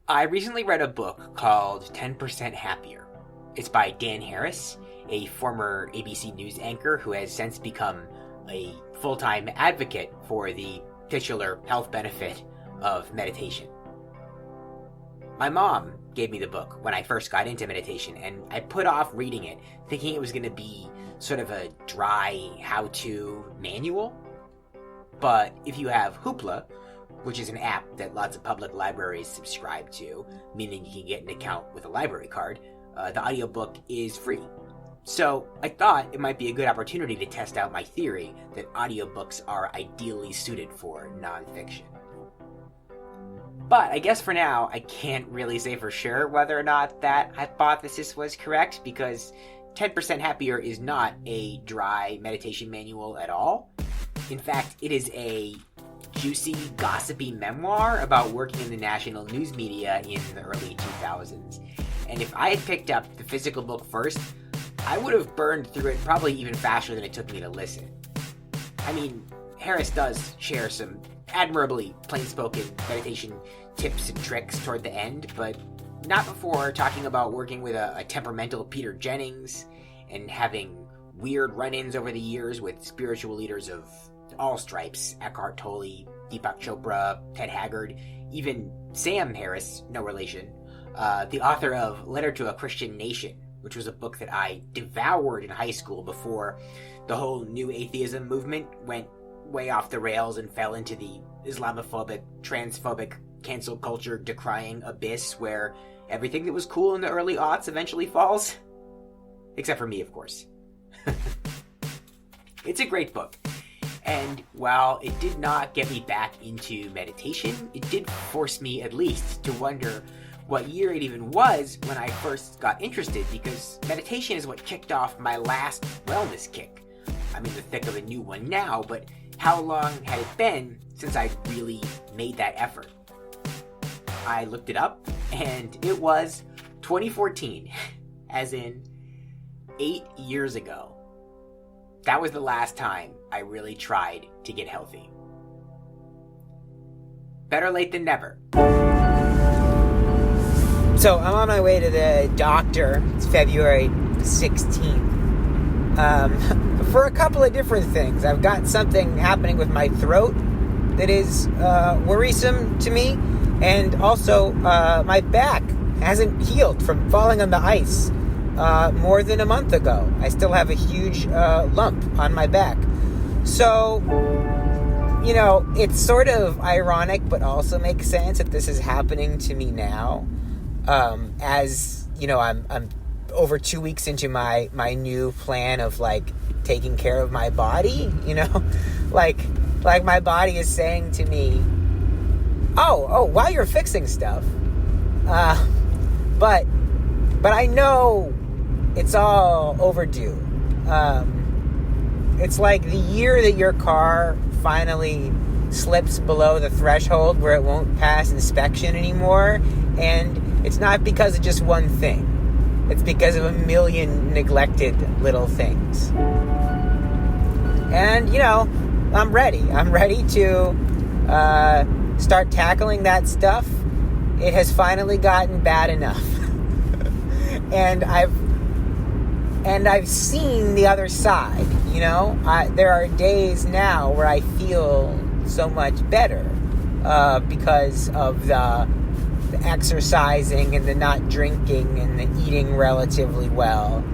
I recently read a book called 10% Happier. It's by Dan Harris, a former ABC News anchor who has since become a full-time advocate for the titular health benefit of meditation. My mom gave me the book when I first got into meditation, and I put off reading it, thinking it was going to be sort of a dry how-to manual. But if you have Hoopla, which is an app that lots of public libraries subscribe to, meaning you can get an account with a library card, the audiobook is free. So I thought it might be a good opportunity to test out my theory that audiobooks are ideally suited for nonfiction. But I guess for now, I can't really say for sure whether or not that hypothesis was correct, because 10% Happier is not a dry meditation manual at all. In fact, it is a juicy, gossipy memoir about working in the national news media in the early 2000s. And if I had picked up the physical book first, I would have burned through it probably even faster than it took me to listen. I mean, Harris does share some admirably plain-spoken meditation tips and tricks toward the end, but not before talking about working with a temperamental Peter Jennings and having weird run-ins over the years with spiritual leaders of all stripes: Eckhart Tolle, Deepak Chopra, Ted Haggard, even Sam Harris, no relation, the author of Letter to a Christian Nation, which was a book that I devoured in high school before the whole new atheism movement went way off the rails and fell into the Islamophobic, transphobic, cancel culture decrying abyss where everything that was cool in the early aughts eventually falls. Except for me, of course. It's a great book. And while it did not get me back into meditation, it did force me at least to wonder what year it even was when I first got interested, because meditation is what kicked off my last wellness kick. I'm in the thick of a new one now, but how long had it been since I really made that effort? I looked it up, and it was 2014, as in 8 years ago. That was the last time I really tried to get healthy. Better late than never. So I'm on my way to the doctor. It's February 16th. For a couple of different things. I've got something happening with my throat that is worrisome to me. And also, my back hasn't healed from falling on the ice more than a month ago. I still have a huge lump on my back. So, you know, it's sort of ironic, but also makes sense that this is happening to me now. As, you know, I'm over 2 weeks into my new plan of, like, taking care of my body, you know? like my body is saying to me, oh, while you're fixing stuff. But I know it's all overdue. It's like the year that your car finally slips below the threshold where it won't pass inspection anymore, and it's not because of just one thing. It's because of a million neglected little things. And, you know, I'm ready. I'm ready to start tackling that stuff. It has finally gotten bad enough. And I've seen the other side, you know? There are days now where I feel so much better because of the exercising and the not drinking and the eating relatively well.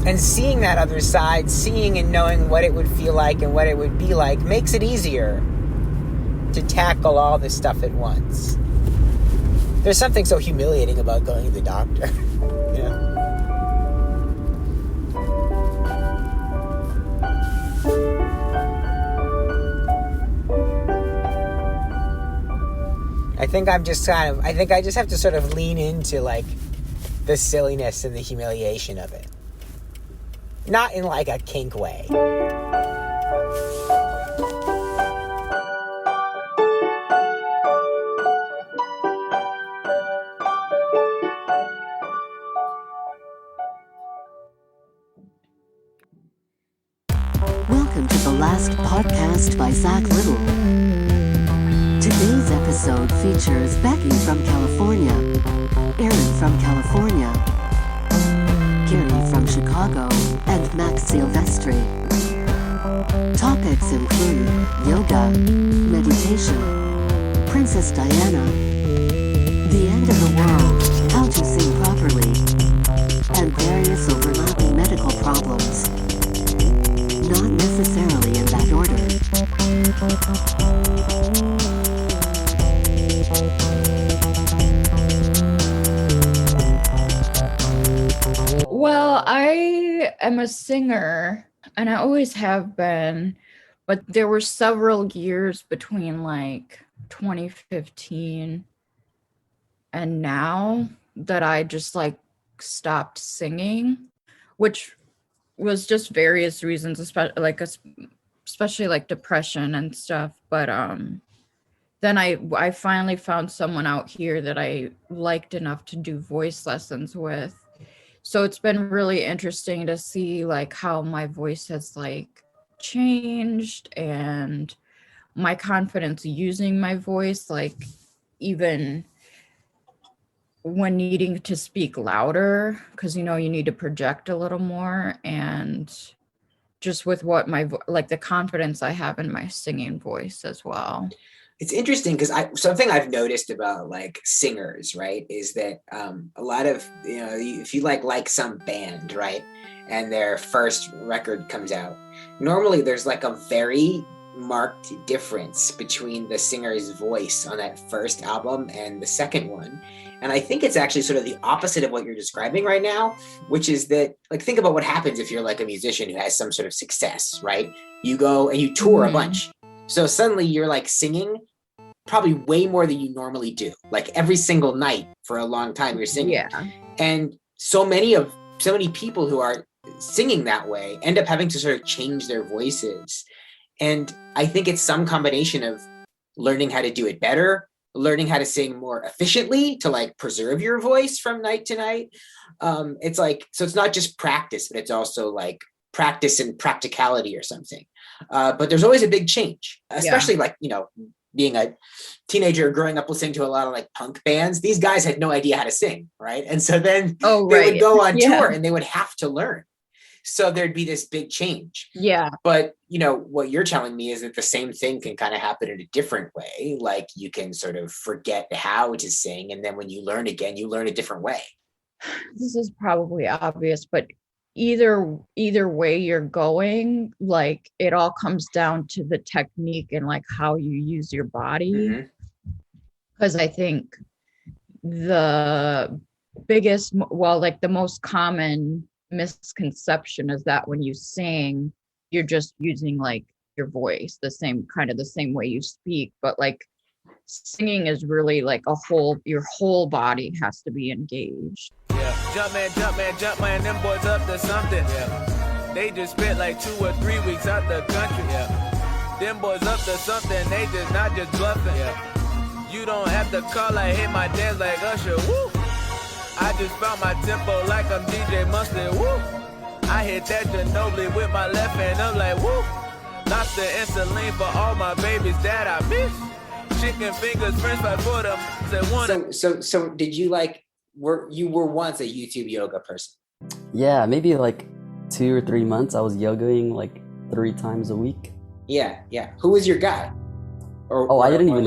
And seeing that other side, seeing and knowing what it would feel like and what it would be like, makes it easier to tackle all this stuff at once. There's something so humiliating about going to the doctor, you know? I think I just have to sort of lean into, like, the silliness and the humiliation of it. Not in, like, a kink way. Welcome to the last podcast by Zach Little. Today's episode features Becky from California, Aaron from California, Gary from Chicago, and Max Silvestri. Topics include yoga, meditation, Princess Diana, the end of the world, how to sing properly, and various overlapping medical problems. Not necessarily in that order. Well, I am a singer, and I always have been, but there were several years between like 2015 and now that I just like stopped singing, which was just various reasons, especially like depression and stuff. But then I finally found someone out here that I liked enough to do voice lessons with. So it's been really interesting to see like how my voice has like changed and my confidence using my voice, like even when needing to speak louder, because you need to project a little more, and just with what like the confidence I have in my singing voice as well. It's interesting because something I've noticed about like singers, right, is that a lot of, if you like some band, right, and their first record comes out, normally there's like a very marked difference between the singer's voice on that first album and the second one. And I think it's actually sort of the opposite of what you're describing right now, which is that, like, think about what happens if you're like a musician who has some sort of success, right? You go and you tour a bunch. So suddenly you're like singing probably way more than you normally do. Like every single night for a long time you're singing. Yeah. And so many people who are singing that way end up having to sort of change their voices. And I think it's some combination of learning how to do it better, learning how to sing more efficiently to like preserve your voice from night to night. It's like, so it's not just practice, but it's also like practice and practicality or something. But there's always a big change, especially like, being a teenager growing up listening to a lot of like punk bands. These guys had no idea how to sing, right? And so then they would go on tour and they would have to learn. So there'd be this big change. Yeah. But, what you're telling me is that the same thing can kind of happen in a different way. Like you can sort of forget how to sing. And then when you learn again, you learn a different way. This is probably obvious, but either way you're going, like it all comes down to the technique and like how you use your body. Because I think the biggest, like the most common misconception is that when you sing, you're just using like your voice, the same way you speak, but like singing is really like your whole body has to be engaged. Jump man, them boys up to something. Yeah. They just spent like 2 or 3 weeks out the country. Yeah. Them boys up to something, they just not just bluffing. Yeah. You don't have to call like, hey, my dance like Usher, woo. I just found my tempo like I'm DJ Mustard, woo. I hit that Ginobili with my left hand, I'm like, woo. Lobster and Celine for all my babies that I miss. Chicken fingers, french fries for them. So did you you were once a YouTube yoga person? Yeah, maybe like 2 or 3 months. I was yogaing like 3 times a week. Yeah. Who was your guy? I didn't even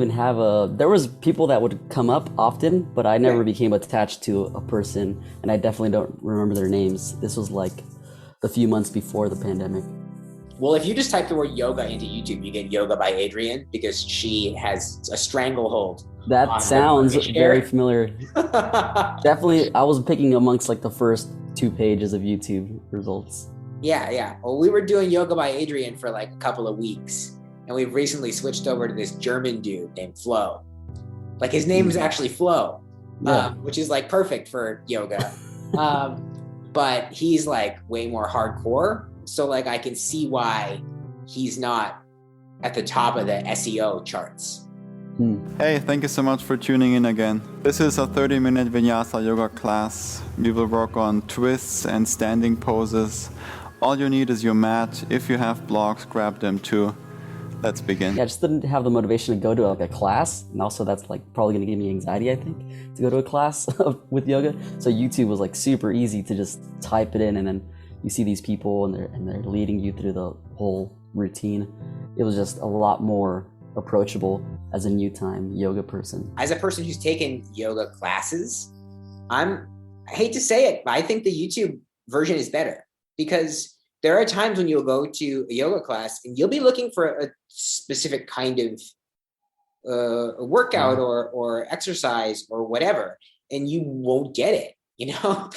have a. There was people that would come up often, but I never became attached to a person, and I definitely don't remember their names. This was like the few months before the pandemic. Well, if you just type the word yoga into YouTube, you get Yoga by Adrienne, because she has a stranglehold. That sounds very familiar. Definitely, I was picking amongst like the first 2 pages of YouTube results. Yeah. Well, we were doing Yoga by Adrienne for like a couple of weeks, and we've recently switched over to this German dude named Flo. Like his name is actually Flo, which is like perfect for yoga. But he's like way more hardcore. So like I can see why he's not at the top of the SEO charts. Hey, thank you so much for tuning in again. This is a 30-minute Vinyasa yoga class. We will work on twists and standing poses, All you need is your mat. If you have blocks, grab them too. Let's begin. Yeah, I just didn't have the motivation to go to like a class, and also that's like probably gonna give me anxiety, I think, to go to a class with yoga. So YouTube was like super easy to just type it in, and then you see these people and they're leading you through the whole routine. It was just a lot more approachable as a new time yoga person. As a person who's taken yoga classes, I hate to say it, but I think the YouTube version is better, because there are times when you'll go to a yoga class and you'll be looking for a specific kind of a workout or exercise or whatever, and you won't get it, you know?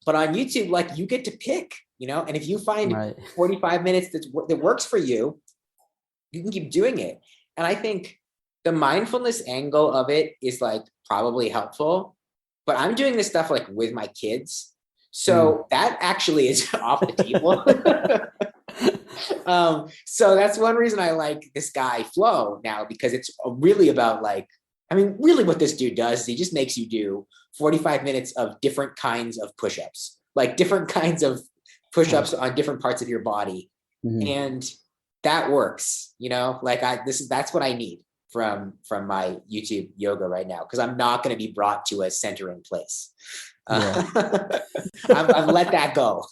But on YouTube, like, you get to pick, you know, and if you find 45 minutes that works for you, you can keep doing it. And I think the mindfulness angle of it is like probably helpful, but I'm doing this stuff like with my kids. So that actually is off the table. So that's one reason I like this guy Flo now, because it's really about like, I mean, really what this dude does is he just makes you do 45 minutes of different kinds of push-ups, like different kinds of push-ups on different parts of your body. And that works, you know, like that's what I need from my YouTube yoga right now, because I'm not going to be brought to a center in place. I've let that go.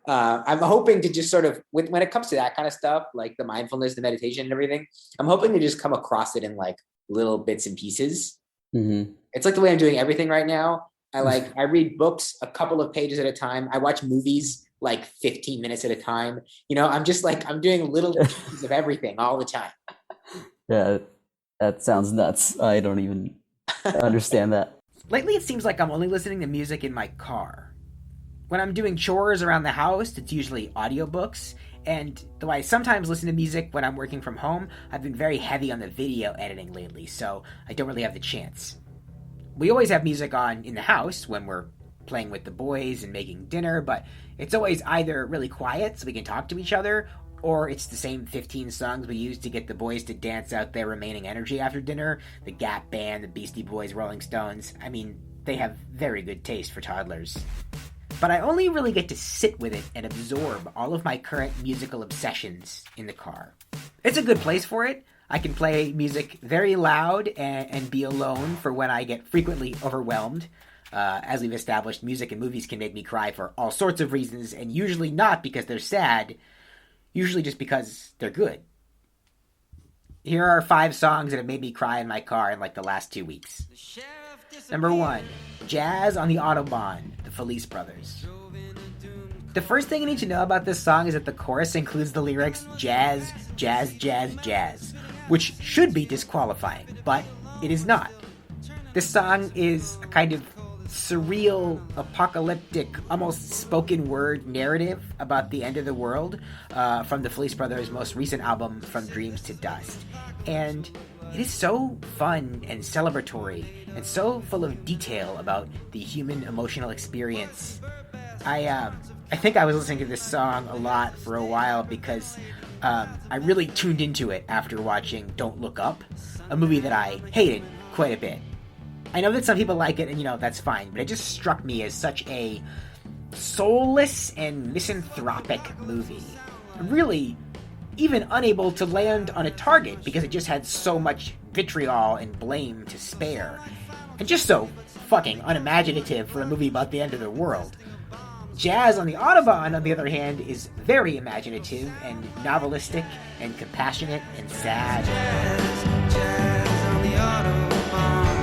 I'm hoping to just sort of, when it comes to that kind of stuff, like the mindfulness, the meditation and everything, I'm hoping to just come across it in like little bits and pieces. It's like the way I'm doing everything right now. I read books a couple of pages at a time. I watch movies like 15 minutes at a time. You know, I'm just like, I'm doing little pieces of everything all the time. Yeah, that sounds nuts. I don't even understand that. Lately, it seems like I'm only listening to music in my car. When I'm doing chores around the house, it's usually audiobooks. And though I sometimes listen to music when I'm working from home, I've been very heavy on the video editing lately, so I don't really have the chance. We always have music on in the house when we're playing with the boys and making dinner, but it's always either really quiet so we can talk to each other, or it's the same 15 songs we use to get the boys to dance out their remaining energy after dinner. The Gap Band, the Beastie Boys, Rolling Stones. I mean, they have very good taste for toddlers. But I only really get to sit with it and absorb all of my current musical obsessions in the car. It's a good place for it. I can play music very loud and be alone for when I get frequently overwhelmed. As we've established, music and movies can make me cry for all sorts of reasons, and usually not because they're sad, usually just because they're good. Here are 5 songs that have made me cry in my car in like the last 2 weeks. Number 1, Jazz on the Autobahn, the Felice Brothers. The first thing you need to know about this song is that the chorus includes the lyrics jazz, jazz, jazz, jazz, which should be disqualifying, but it is not. This song is a kind of surreal, apocalyptic, almost spoken word narrative about the end of the world from the Felice Brothers' most recent album, From Dreams to Dust. And it is so fun and celebratory and so full of detail about the human emotional experience. I think I was listening to this song a lot for a while because I really tuned into it after watching Don't Look Up, a movie that I hated quite a bit. I know that some people like it, and you know, that's fine, but it just struck me as such a soulless and misanthropic movie. Really, even unable to land on a target because it just had so much vitriol and blame to spare. And just so fucking unimaginative for a movie about the end of the world. Jazz on the Autobahn, on the other hand, is very imaginative and novelistic and compassionate and sad. Jazz on the Autobahn.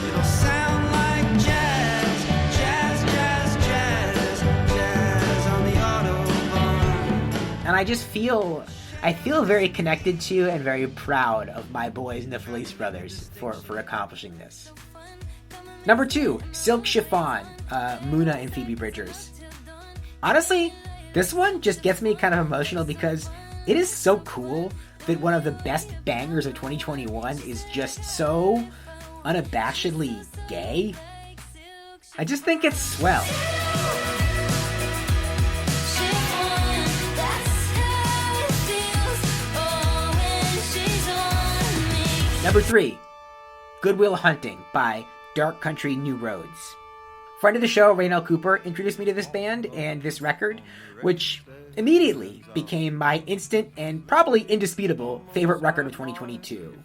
It'll sound like jazz, jazz, jazz, jazz, jazz on the Autobahn. And I feel very connected to and very proud of my boys in the Felice Brothers for accomplishing this. Number 2, Silk Chiffon, Muna and Phoebe Bridgers. Honestly, this one just gets me kind of emotional because it is so cool that one of the best bangers of 2021 is just so unabashedly gay. I just think it's swell. Number 3, Good Will Hunting by Dark Country New Roads. friend of the show, Raynell Cooper, introduced me to this band and this record, which immediately became my instant and probably indisputable favorite record of 2022.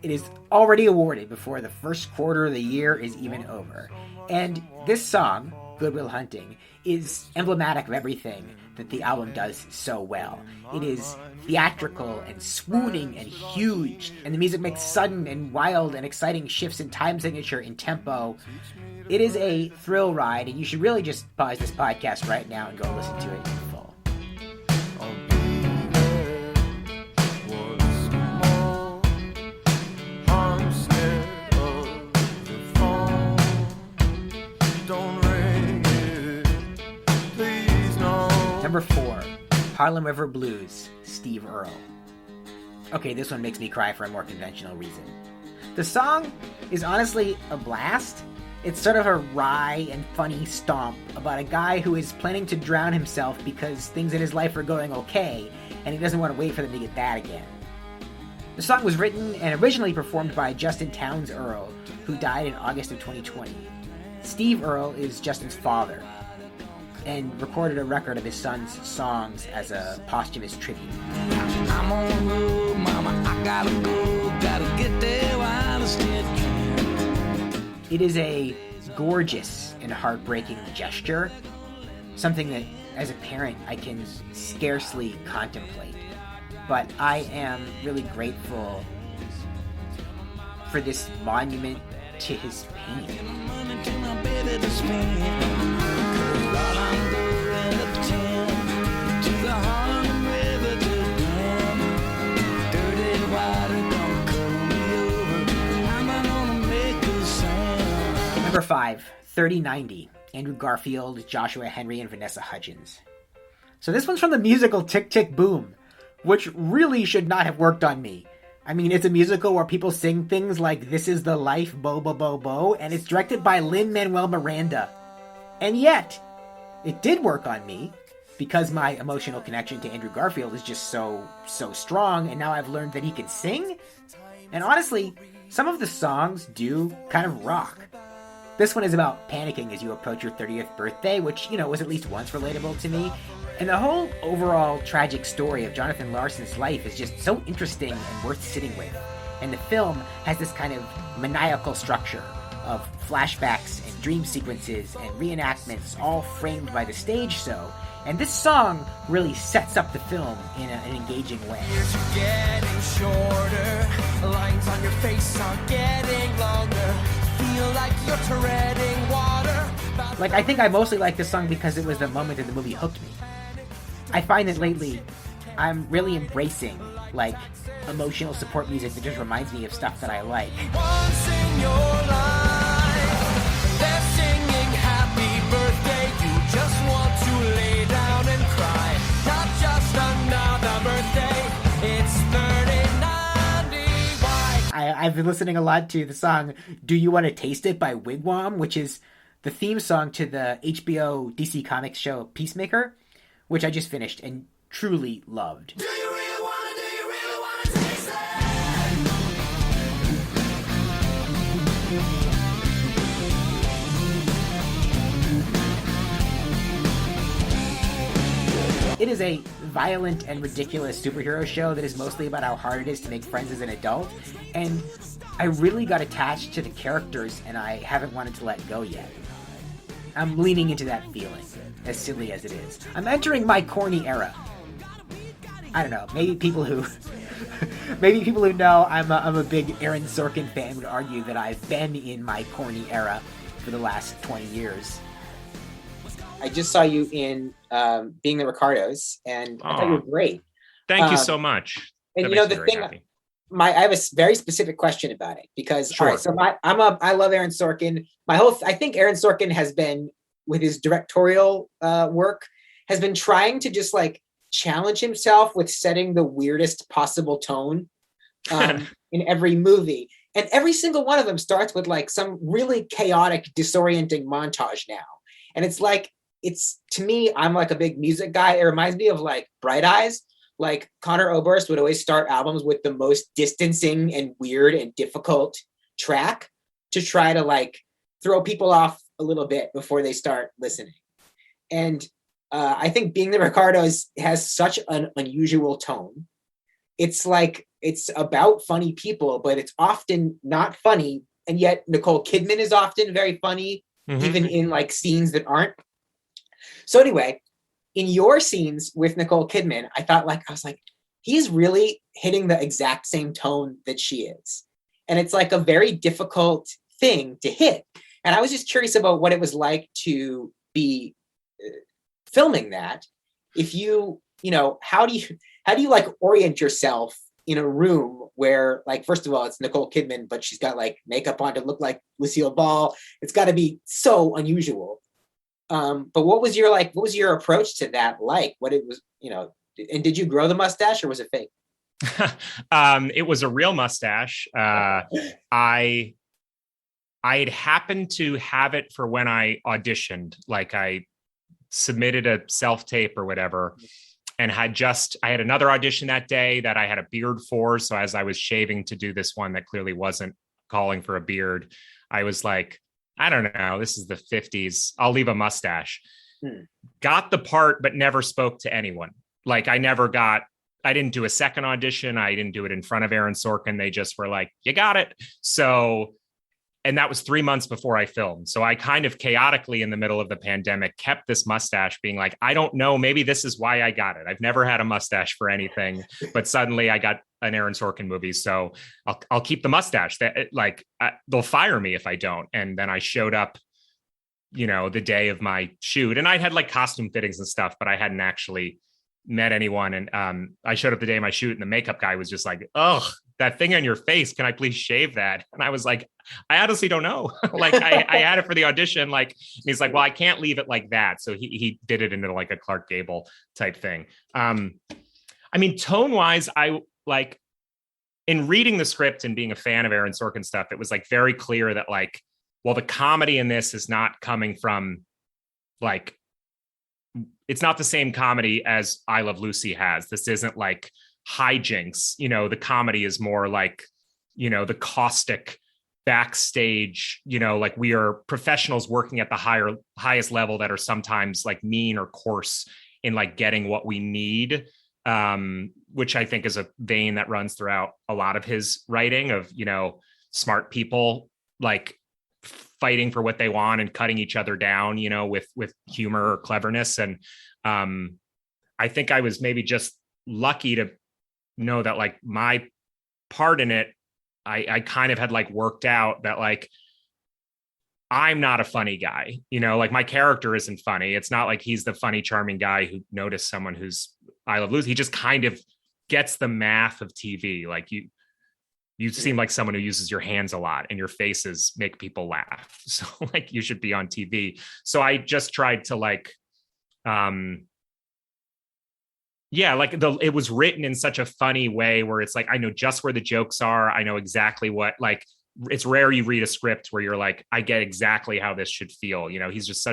It is already awarded before the first quarter of the year is even over. And this song, Good Will Hunting, is emblematic of everything that the album does so well. It is theatrical and swooning and huge, and the music makes sudden and wild and exciting shifts in time signature and tempo. It is a thrill ride, and you should really just pause this podcast right now and go listen to it in full. Number 4, Harlem River Blues, Steve Earle. Okay, this one makes me cry for a more conventional reason. The song is honestly a blast. It's sort of a wry and funny stomp about a guy who is planning to drown himself because things in his life are going okay, and he doesn't want to wait for them to get bad again. The song was written and originally performed by Justin Townes Earle, who died in August of 2020. Steve Earle is Justin's father, and recorded a record of his son's songs as a posthumous tribute. I'm on the road, mama, I gotta go, gotta get there while I still can. It is a gorgeous and heartbreaking gesture, something that, as a parent, I can scarcely contemplate. But I am really grateful for this monument to his pain. Number 5, 3090, Andrew Garfield, Joshua Henry, and Vanessa Hudgens. So this one's from the musical Tick, Tick, Boom, which really should not have worked on me. I mean, it's a musical where people sing things like This Is the Life, Bo, Bo, Bo, Bo, and it's directed by Lin-Manuel Miranda. And yet, it did work on me, because my emotional connection to Andrew Garfield is just so strong, and now I've learned that he can sing. And honestly, some of the songs do kind of rock. This one is about panicking as you approach your 30th birthday, which, was at least once relatable to me. And the whole overall tragic story of Jonathan Larson's life is just so interesting and worth sitting with. And the film has this kind of maniacal structure of flashbacks and dream sequences and reenactments all framed by the stage show. And this song really sets up the film in an engaging way. Years are getting shorter, lines on your face are getting longer, feel like you're treading water. Like, I think I mostly like this song because it was the moment that the movie hooked me. I find that lately, I'm really embracing, emotional support music that just reminds me of stuff that I like. Once in your life, they're singing happy birthday, you just want to lay down and cry. Not just another birthday, it's 3090. I've been listening a lot to the song Do You Want to Taste It by Wigwam, which is the theme song to the HBO DC Comics show Peacemaker, which I just finished and truly loved. Do you really want to taste it? It is a violent and ridiculous superhero show that is mostly about how hard it is to make friends as an adult, and I really got attached to the characters and I haven't wanted to let go yet. I'm leaning into that feeling, as silly as it is. I'm entering my corny era. I don't know, maybe people who know I'm a big Aaron Sorkin fan would argue that I've been in my corny era for the last 20 years. I just saw you in Being the Ricardos, and I thought you were great. Thank you so much. And that the thing, I have a very specific question about it because sure. All right, so I love Aaron Sorkin. I think Aaron Sorkin has been, with his directorial work, has been trying to just challenge himself with setting the weirdest possible tone in every movie. And every single one of them starts with some really chaotic, disorienting montage now. And it's to me, I'm a big music guy. It reminds me of Bright Eyes. Conor Oberst would always start albums with the most distancing and weird and difficult track to try to throw people off a little bit before they start listening. And I think Being the Ricardos has such an unusual tone. It's like, it's about funny people, but it's often not funny. And yet Nicole Kidman is often very funny, even in like scenes that aren't. So anyway, in your scenes with Nicole Kidman, I was like, he's really hitting the exact same tone that she is. And it's like a very difficult thing to hit. And I was just curious about what it was like to be filming that. If you know, how do you like orient yourself in a room where, like, first of all, it's Nicole Kidman, but she's got like makeup on to look like Lucille Ball. It's got to be so unusual. But what was your approach to that like? What it was, and did you grow the mustache or was it fake? It was a real mustache. I had happened to have it for when I auditioned. Like, I submitted a self-tape or whatever, and I had another audition that day that I had a beard for. So as I was shaving to do this one that clearly wasn't calling for a beard, I was like, I don't know, this is the 50s. I'll leave a mustache. Got the part, but never spoke to anyone. Like, I didn't do a second audition. I didn't do it in front of Aaron Sorkin. They just were like, you got it. So, and that was 3 months before I filmed. So I kind of chaotically in the middle of the pandemic kept this mustache, being like, I don't know, maybe this is why I got it. I've never had a mustache for anything, but suddenly I got an Aaron Sorkin movie. So I'll keep the mustache. They'll fire me if I don't. And then I showed up, the day of my shoot, and I had like costume fittings and stuff, but I hadn't actually met anyone. And I showed up the day of my shoot, and the makeup guy was just like, "Oh, that thing on your face, can I please shave that?" And I was like, I honestly don't know. Like, I had it for the audition. Like, and he's like, well, I can't leave it like that. So he did it into like a Clark Gable type thing. I mean, tone wise, I like, in reading the script and being a fan of Aaron Sorkin stuff, it was like very clear that like, well, the comedy in this is not coming from like, it's not the same comedy as I Love Lucy has. This isn't like hijinks. The comedy is more like, the caustic backstage, like we are professionals working at the highest level that are sometimes like mean or coarse in like getting what we need, which I think is a vein that runs throughout a lot of his writing of, smart people like fighting for what they want and cutting each other down, with humor or cleverness. And I think I was maybe just lucky to know that like my part in it, I kind of had like worked out that like, I'm not a funny guy, like my character isn't funny. It's not like he's the funny, charming guy who noticed someone who's I Love Lucy. He just kind of gets the math of TV. Like you seem like someone who uses your hands a lot and your faces make people laugh. So like you should be on TV. So I just tried to like, it was written in such a funny way where it's like, I know just where the jokes are. I know exactly what, like, it's rare you read a script where you're like, I get exactly how this should feel. He's just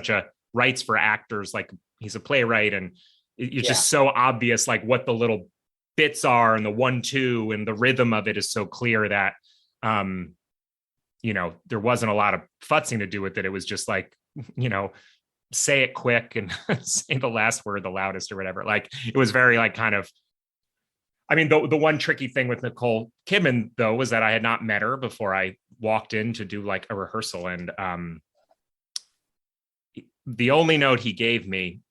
writes for actors. Like, he's a playwright, and it's just so obvious, like what the little bits are and the 1-2 and the rhythm of it is so clear that, there wasn't a lot of futzing to do with it. It was just like, say it quick and say the last word the loudest or whatever. Like, it was very like kind of, I mean, the one tricky thing with Nicole Kidman though, was that I had not met her before I walked in to do like a rehearsal. And the only note he gave me,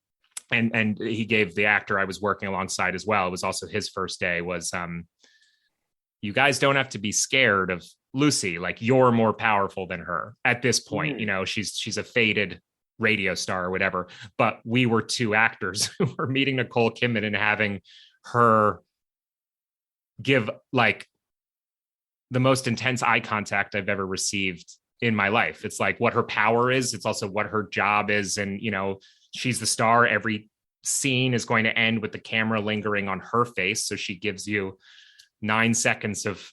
and he gave the actor I was working alongside as well, it was also his first day, was you guys don't have to be scared of Lucy. Like, you're more powerful than her at this point. She's a faded radio star or whatever, but we were two actors who were meeting Nicole Kidman and having her give like the most intense eye contact I've ever received in my life. It's like what her power is. It's also what her job is. And, she's the star. Every scene is going to end with the camera lingering on her face. So she gives you 9 seconds of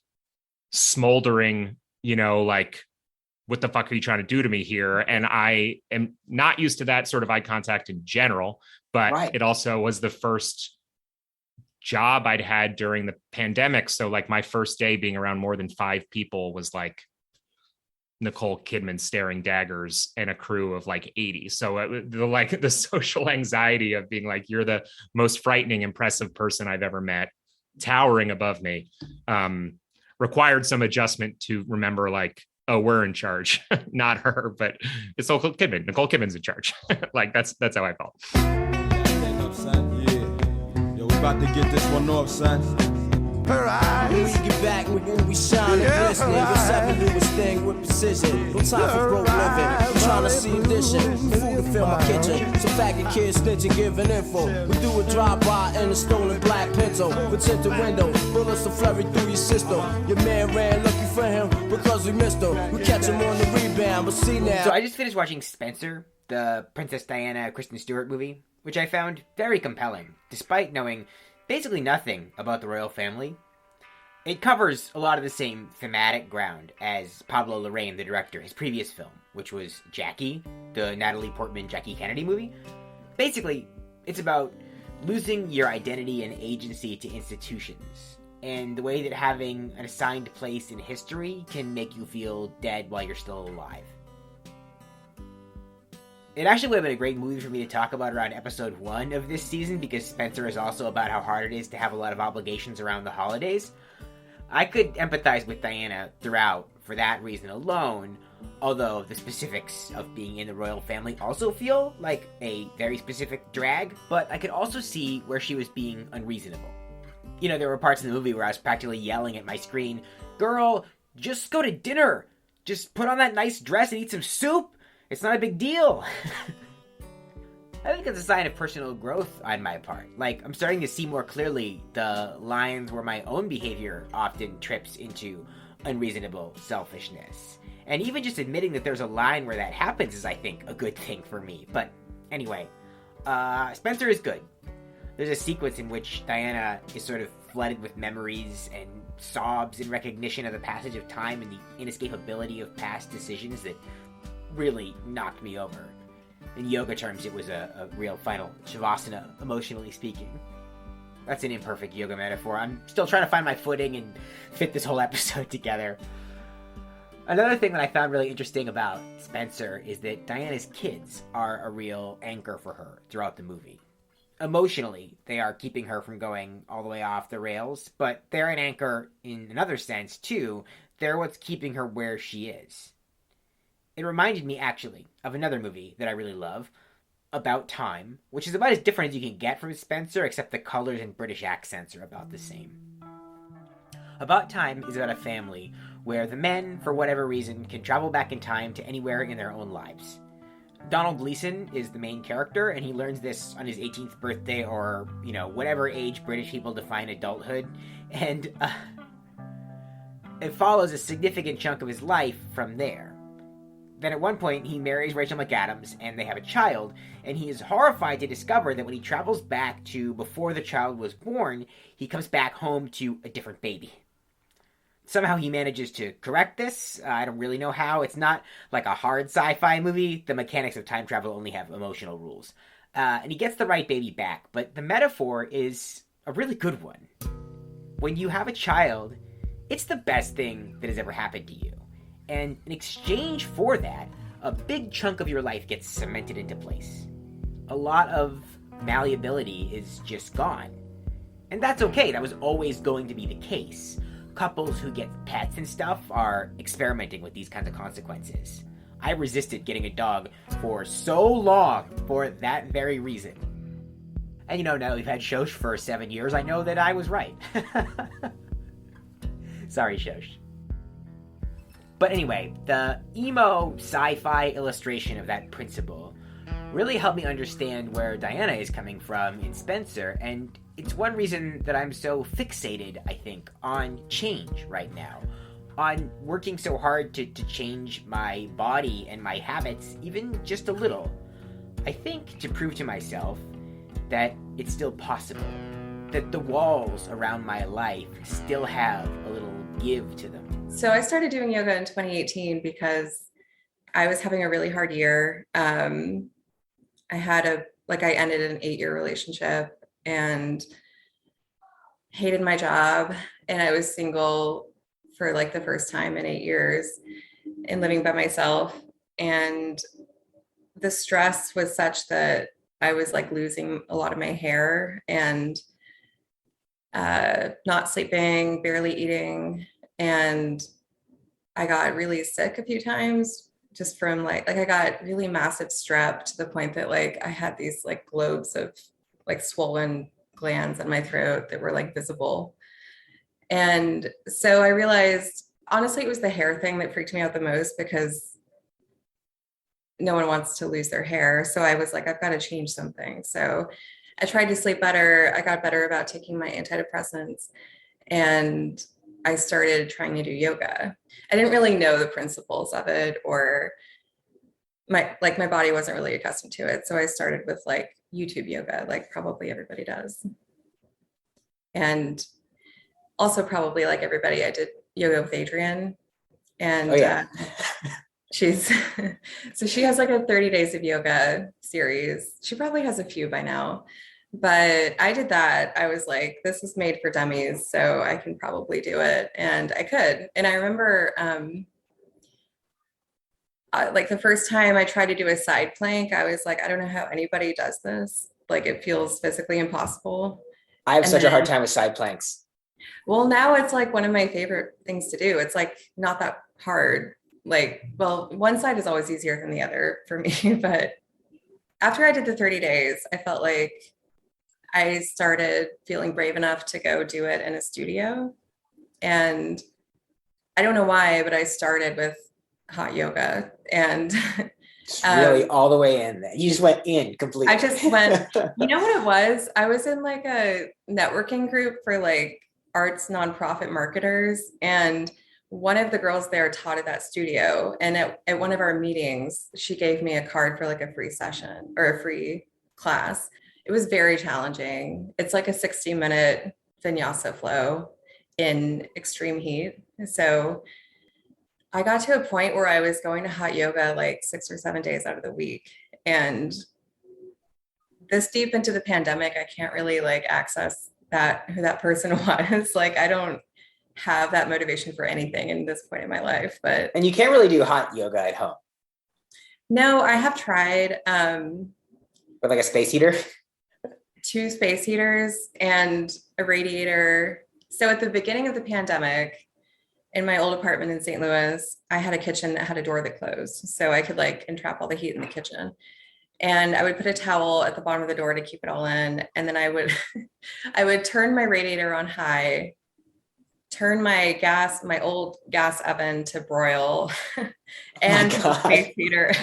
smoldering, like, what the fuck are you trying to do to me here? And I am not used to that sort of eye contact in general, but It also was the first job I'd had during the pandemic. So like my first day being around more than 5 people was like, Nicole Kidman staring daggers and a crew of like 80. So the social anxiety of being like, you're the most frightening, impressive person I've ever met, towering above me, required some adjustment to remember like, oh, we're in charge, not her, but it's Nicole Kidman. Nicole Kidman's in charge. Like that's how I felt. Yeah. Yo, we about to get this one off, son. When we get back, we shine and glistening. What's up, the newest thing with precision. No time for broke living. I'm trying to see addition. Food to fill my kitchen. Some faggot kids snitching, giving info. We do a drive-by in a stolen black pencil. With tinted windows, bullets will flurry through your system. Your man ran looking for him because we missed him. We catch him on the rebound, but see now. So I just finished watching Spencer, the Princess Diana Kristen Stewart movie, which I found very compelling, despite knowing basically nothing about the royal family. It covers a lot of the same thematic ground as Pablo Larraín, the director, his previous film, which was Jackie, the Natalie Portman Jackie Kennedy movie. Basically, it's about losing your identity and agency to institutions, and the way that having an assigned place in history can make you feel dead while you're still alive. It actually would have been a great movie for me to talk about around episode 1 of this season, because Spencer is also about how hard it is to have a lot of obligations around the holidays. I could empathize with Diana throughout for that reason alone, although the specifics of being in the royal family also feel like a very specific drag, but I could also see where she was being unreasonable. You know, there were parts in the movie where I was practically yelling at my screen, "Girl, just go to dinner! Just put on that nice dress and eat some soup! It's not a big deal!" I think it's a sign of personal growth on my part. Like, I'm starting to see more clearly the lines where my own behavior often trips into unreasonable selfishness. And even just admitting that there's a line where that happens is, I think, a good thing for me. But anyway, Spencer is good. There's a sequence in which Diana is sort of flooded with memories and sobs in recognition of the passage of time and the inescapability of past decisions that really knocked me over. In yoga terms, it was a real final shavasana, emotionally speaking. That's an imperfect yoga metaphor. I'm still trying to find my footing and fit this whole episode together. Another thing that I found really interesting about Spencer is that Diana's kids are a real anchor for her throughout the movie. Emotionally, they are keeping her from going all the way off the rails, but they're an anchor in another sense, too. They're what's keeping her where she is. It reminded me, actually, of another movie that I really love, About Time, which is about as different as you can get from Spencer, except the colors and British accents are about the same. About Time is about a family where the men, for whatever reason, can travel back in time to anywhere in their own lives. Donald Gleason is the main character, and he learns this on his 18th birthday, or, whatever age British people define adulthood, and it follows a significant chunk of his life from there. Then at one point, he marries Rachel McAdams, and they have a child, and he is horrified to discover that when he travels back to before the child was born, he comes back home to a different baby. Somehow he manages to correct this. I don't really know how. It's not like a hard sci-fi movie. The mechanics of time travel only have emotional rules. And he gets the right baby back, but the metaphor is a really good one. When you have a child, it's the best thing that has ever happened to you. And in exchange for that, a big chunk of your life gets cemented into place. A lot of malleability is just gone. And that's okay, that was always going to be the case. Couples who get pets and stuff are experimenting with these kinds of consequences. I resisted getting a dog for so long for that very reason. And now that we've had Shosh for 7 years, I know that I was right. Sorry, Shosh. But anyway, the emo sci-fi illustration of that principle really helped me understand where Diana is coming from in Spencer, and it's one reason that I'm so fixated, I think, on change right now. On working so hard to change my body and my habits, even just a little. I think to prove to myself that it's still possible. That the walls around my life still have a little give to them. So I started doing yoga in 2018 because I was having a really hard year. I ended an 8-year relationship and hated my job. And I was single for the first time in 8 years. and living by myself. And the stress was such that I was like losing a lot of my hair and not sleeping, barely eating. And I got really sick a few times just from like I got really massive strep to the point that like I had these like globes of like swollen glands in my throat that were like visible. And so I realized, honestly, it was the hair thing that freaked me out the most because no one wants to lose their hair. So I was like, I've got to change something. So I tried to sleep better. I got better about taking my antidepressants, and I started trying to do yoga. I didn't really know the principles of it, or my body wasn't really accustomed to it. So I started with like YouTube yoga, like probably everybody does. And also probably like everybody, I did yoga with Adrienne. And she's so she has like a 30 days of yoga series. She probably has a few by now, but I did that. I was like, this is made for dummies, so I can probably do it. And I could. And I remember like the first time I tried to do a side plank, I was like, I don't know how anybody does this. Like it feels physically impossible. I have such a hard time with side planks. Well, now it's like one of my favorite things to do. It's like not that hard. Like, well, one side is always easier than the other for me. But after I did the 30 days, I felt like I started feeling brave enough to go do it in a studio. And I don't know why, but I started with hot yoga, and really all the way in there. You just went in completely. I just went, you know what it was? I was in like a networking group for like arts nonprofit marketers, and one of the girls there taught at that studio. And at one of our meetings, she gave me a card for like a free session or a free class. It was very challenging. It's like a 60-minute vinyasa flow in extreme heat. So I got to a point where I was going to hot yoga like 6 or 7 days out of the week. And this deep into the pandemic, I can't really like access who that person was. Like, I don't have that motivation for anything in this point in my life. And you can't really do hot yoga at home. No, I have tried. With like a space heater? 2 space heaters and a radiator. So at the beginning of the pandemic, in my old apartment in St. Louis, I had a kitchen that had a door that closed. So I could like entrap all the heat in the kitchen. And I would put a towel at the bottom of the door to keep it all in. And then I would turn my radiator on high, turn my old gas oven to broil, and put a space heater.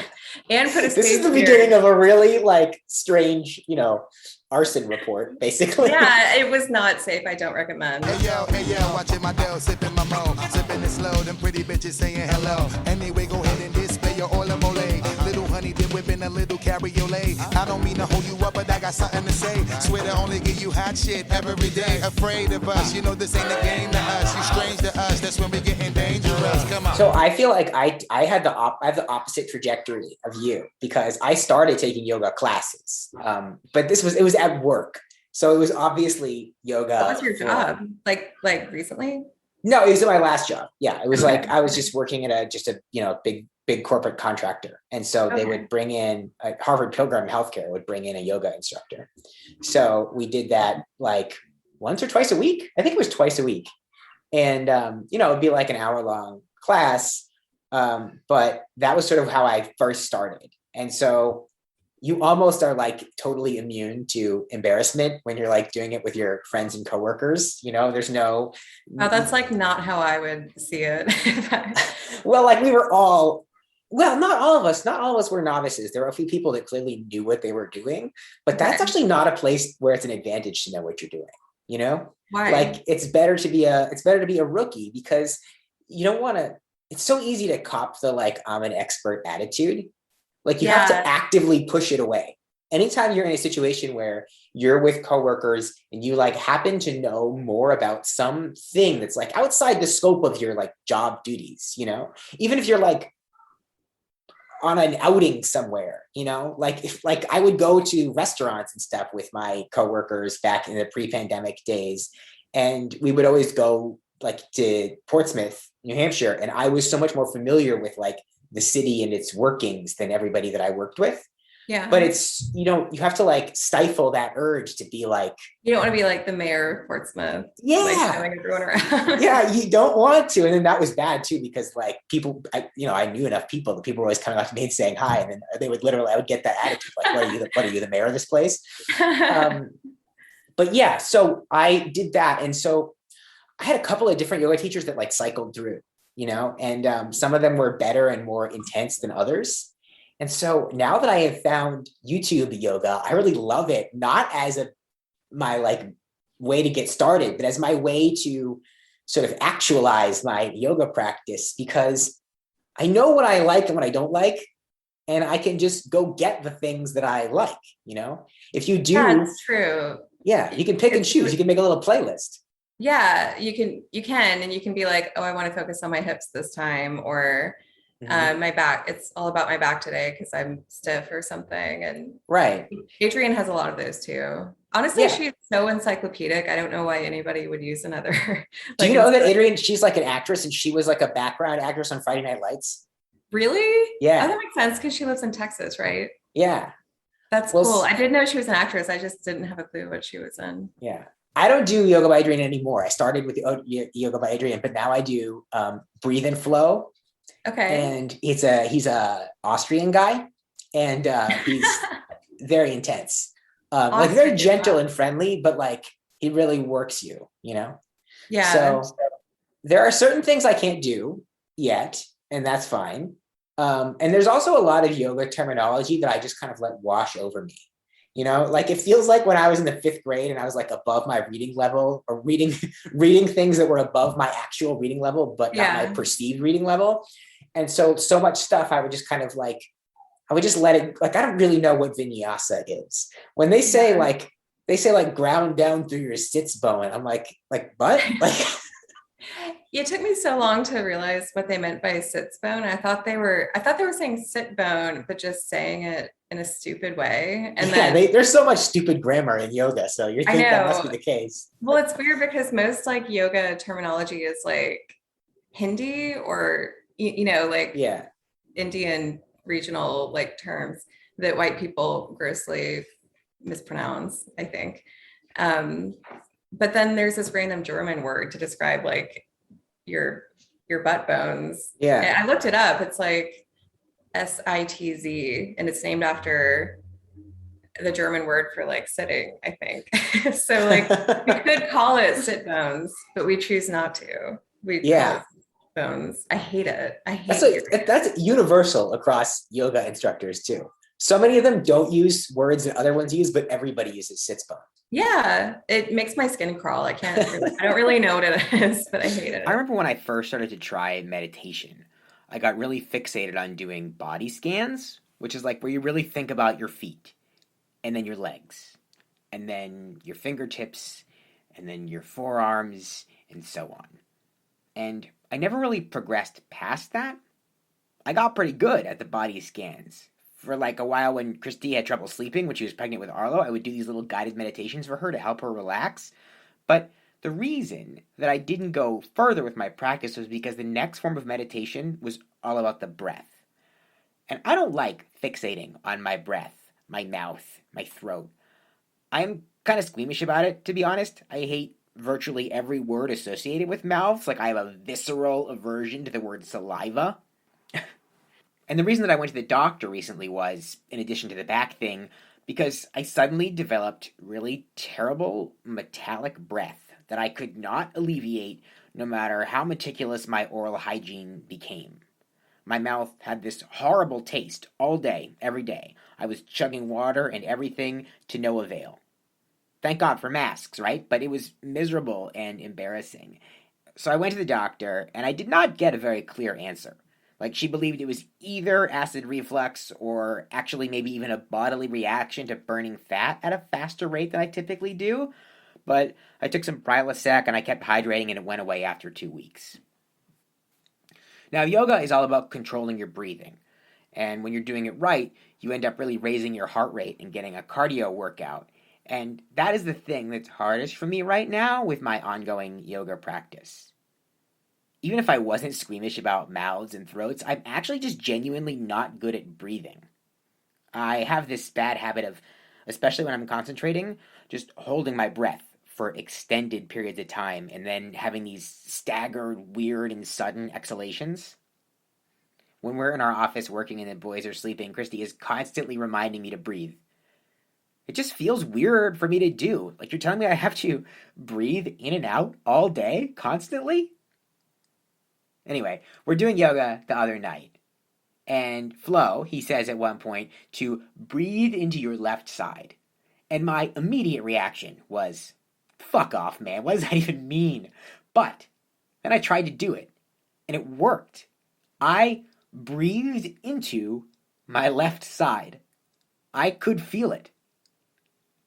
This is the beginning of a really like strange, arson report, basically. Yeah, it was not safe. I don't recommend. Hey yo, watching my Dell, sipping my mo, sipping it slow, them pretty bitches saying hello. Anyway, go ahead and display your oil and mole. Little honey dip whipping a little cabriolet. I don't mean to hold you up, but I got something to say. Swear to only give you hot shit every day. Afraid of us, you know this ain't a game to us. You strange to us, that's when we getting dangerous. Come on. So I feel like I have the opposite trajectory of you, because I started taking yoga classes, but it was at work, so it was obviously yoga. What was your job? Like recently? No, it was in my last job. Yeah, it was like I was just working at a big corporate contractor, and so they would bring in Harvard Pilgrim Healthcare would bring in a yoga instructor. So we did that like once or twice a week. I think it was twice a week, and it'd be like an hour-long class, but that was sort of how I first started. And so you almost are like totally immune to embarrassment when you're like doing it with your friends and coworkers. There's no. Oh, that's like not how I would see it. Well, like we were all. Well, not all of us were novices. There were a few people that clearly knew what they were doing, but that's actually not a place where it's an advantage to know what you're doing. Why? Like it's better to be a rookie, because you don't want to. It's so easy to cop the like I'm an expert attitude. Like you have to actively push it away. Anytime you're in a situation where you're with coworkers and you like happen to know more about something that's like outside the scope of your like job duties, even if you're like on an outing somewhere, like I would go to restaurants and stuff with my coworkers back in the pre-pandemic days, and we would always go to Portsmouth, New Hampshire, and I was so much more familiar with like the city and its workings than everybody that I worked with. Yeah. But it's, you have to like stifle that urge to be like, you don't want to be like the mayor of Portsmouth. Yeah. Like showing everyone around. Yeah, you don't want to. And then that was bad too, because like people, I knew enough people that people were always coming up to me and saying hi. And then I would get that attitude, like, what are you, the mayor of this place? But yeah, so I did that. And so I had a couple of different yoga teachers that like cycled through, and some of them were better and more intense than others. And so now that I have found YouTube yoga, I really love it, not as my like way to get started, but as my way to sort of actualize my yoga practice, because I know what I like and what I don't like, and I can just go get the things that I like, if you do. That's true. Yeah, you can pick and choose. You can make a little playlist. Yeah, you can, and you can be like, oh, I want to focus on my hips this time, or my back. It's all about my back today because I'm stiff or something. And right. Adrienne has a lot of those too. Honestly, she's so encyclopedic. I don't know why anybody would use another. Do you know that Adrienne, she's like an actress, and she was like a background actress on Friday Night Lights? Really? Yeah. Oh, that makes sense because she lives in Texas, right? Yeah. That's cool. I did know she was an actress. I just didn't have a clue what she was in. Yeah. I don't do Yoga by Adrienne anymore. I started with Yoga by Adrienne, but now I do Breathe and Flow. Okay. And he's a Austrian guy, and he's very intense. Like very gentle and friendly, but like he really works you, Yeah. So there are certain things I can't do yet, and that's fine. And there's also a lot of yoga terminology that I just kind of let wash over me. Like it feels like when I was in the 5th grade and I was like above my reading level, or reading things that were above my actual reading level, but not my perceived reading level. And so much stuff I would just kind of like, I would just let it, like, I don't really know what vinyasa is. When they say like ground down through your sits bone, I'm like what? Like, it took me so long to realize what they meant by sits bone. I thought they were saying sit bone, but just saying it in a stupid way. And then there's so much stupid grammar in yoga, so you think that must be the case. Well, it's weird because most like yoga terminology is like Hindi or like Indian regional like terms that white people grossly mispronounce, I think. But then there's this random German word to describe like your butt bones. Yeah. And I looked it up. It's like SITZ, and it's named after the German word for like sitting, I think. So like we could call it sit bones, but we choose not to. We call it bones. I hate it. I hate it. That's universal across yoga instructors too. So many of them don't use words that other ones use, but everybody uses sits bone. Yeah, it makes my skin crawl. I don't really know what it is, but I hate it. I remember when I first started to try meditation, I got really fixated on doing body scans, which is like where you really think about your feet, and then your legs, and then your fingertips, and then your forearms, and so on. And I never really progressed past that. I got pretty good at the body scans. For like a while when Christy had trouble sleeping when she was pregnant with Arlo, I would do these little guided meditations for her to help her relax. But the reason that I didn't go further with my practice was because the next form of meditation was all about the breath. And I don't like fixating on my breath, my mouth, my throat. I'm kind of squeamish about it, to be honest. I hate virtually every word associated with mouths. Like I have a visceral aversion to the word saliva. And the reason that I went to the doctor recently was, in addition to the back thing, because I suddenly developed really terrible metallic breath that I could not alleviate no matter how meticulous my oral hygiene became. My mouth had this horrible taste all day, every day. I was chugging water and everything to no avail. Thank God for masks, right? But it was miserable and embarrassing. So I went to the doctor, and I did not get a very clear answer. Like, she believed it was either acid reflux or actually maybe even a bodily reaction to burning fat at a faster rate than I typically do. But I took some Prilosec and I kept hydrating, and it went away after 2 weeks. Now, yoga is all about controlling your breathing. And when you're doing it right, you end up really raising your heart rate and getting a cardio workout. And that is the thing that's hardest for me right now with my ongoing yoga practice. Even if I wasn't squeamish about mouths and throats, I'm actually just genuinely not good at breathing. I have this bad habit of, especially when I'm concentrating, just holding my breath for extended periods of time and then having these staggered, weird, and sudden exhalations. When we're in our office working and the boys are sleeping, Christy is constantly reminding me to breathe. It just feels weird for me to do. Like, you're telling me I have to breathe in and out all day, constantly? Anyway, we're doing yoga the other night. And Flo, he says at one point, to breathe into your left side. And my immediate reaction was, fuck off, man. What does that even mean? But then I tried to do it, and it worked. I breathed into my left side. I could feel it.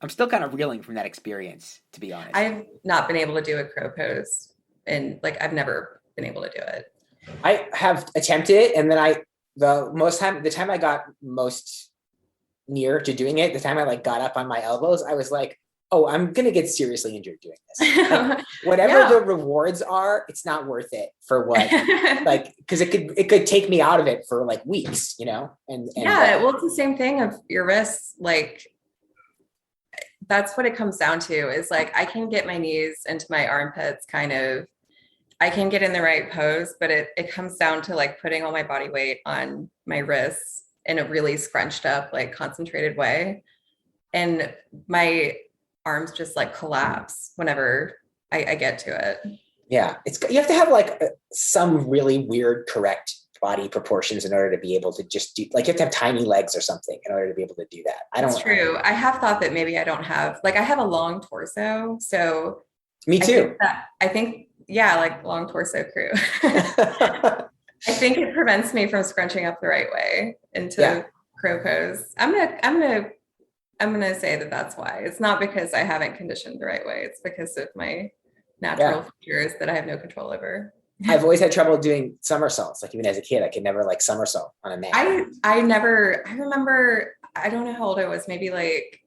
I'm still kind of reeling from that experience, to be honest. I've not been able to do a crow pose, and like I've never been able to do it. I have attempted it, and then the time I got most near to doing it, the time I like got up on my elbows, I was like, oh, I'm gonna get seriously injured doing this. Like, whatever the rewards are, it's not worth it for what, like, because it could take me out of it for like weeks, you know. And well, it's the same thing of your wrists. Like, that's what it comes down to. Is like I can get my knees into my armpits, kind of. I can get in the right pose, but it comes down to like putting all my body weight on my wrists in a really scrunched up, like concentrated way. And my arms just like collapse whenever I get to it. Yeah. You have to have like some really weird, correct body proportions in order to be able to just do, like, you have to have tiny legs or something in order to be able to do that. That's true. I have thought that maybe I don't have, like, I have a long torso. So me too. I think like long torso crew. I think it prevents me from scrunching up the right way into crow pose. I'm gonna say that that's why. It's not because I haven't conditioned the right way. It's because of my natural features that I have no control over. I've always had trouble doing somersaults. Like, even as a kid, I could never like somersault on a mat. I remember, I don't know how old I was, maybe like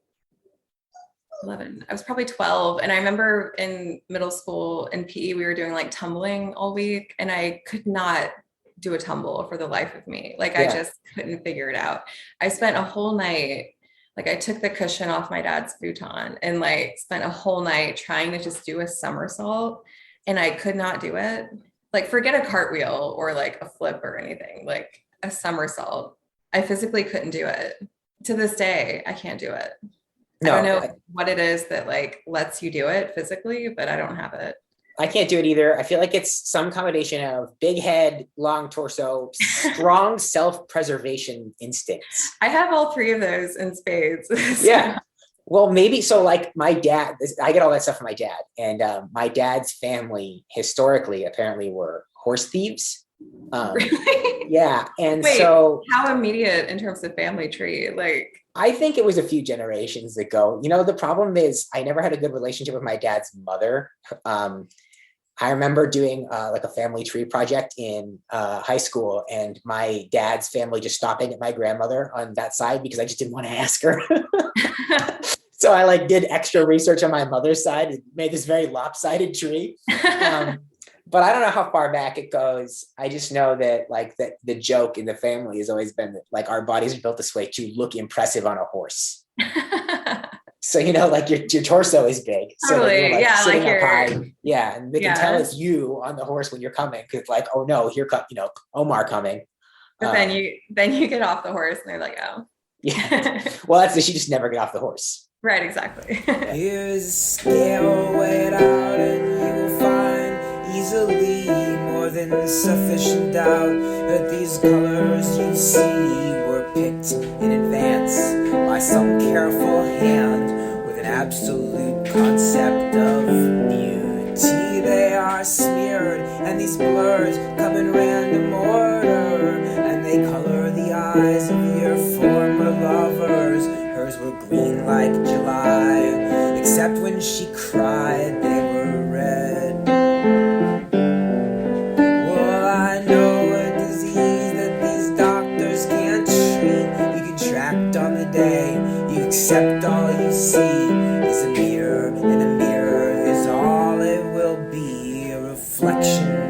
11. I was probably 12. And I remember in middle school in PE, we were doing like tumbling all week, and I could not do a tumble for the life of me. Like, I just couldn't figure it out. I spent a whole night, like, I took the cushion off my dad's futon and like spent a whole night trying to just do a somersault, and I could not do it. Like, forget a cartwheel or like a flip or anything, like a somersault. I physically couldn't do it. To this day, I can't do it. No, I don't know what it is that like lets you do it physically, but I don't have it. I can't do it either. I feel like it's some combination of big head, long torso, strong self-preservation instincts. I have all three of those in spades. Yeah. Well, maybe so. Like, my dad, I get all that stuff from my dad, and my dad's family historically apparently were horse thieves. Really? Yeah. And wait, so how immediate in terms of family tree? Like, I think it was a few generations ago. You know, the problem is I never had a good relationship with my dad's mother. I remember doing like a family tree project in high school, and my dad's family just stopping at my grandmother on that side because I just didn't want to ask her. So I like did extra research on my mother's side and made this very lopsided tree. But I don't know how far back it goes. I just know that like that the joke in the family has always been that like our bodies are built this way to look impressive on a horse. So, you know, like your torso is big. Totally. So like sitting like up high. Yeah. And they can tell it's you on the horse when you're coming. Cause like, oh no, here comes, you know, Omar coming. But then you get off the horse and they're like, oh. Yeah. Well, that's she just never get off the horse. Right, exactly. Here's a scale weighed out, and you will find easily more than sufficient doubt that these colors you see were picked in advance by some careful hand with an absolute concept of beauty. They are smeared, and these blurs come in random order, and they color the eyes of your former lovers. Hers were green like July, except when she cried, they were red. Well, I know a disease that these doctors can't treat. You contract on the day you accept all you see is a mirror, and a mirror is all it will be, a reflection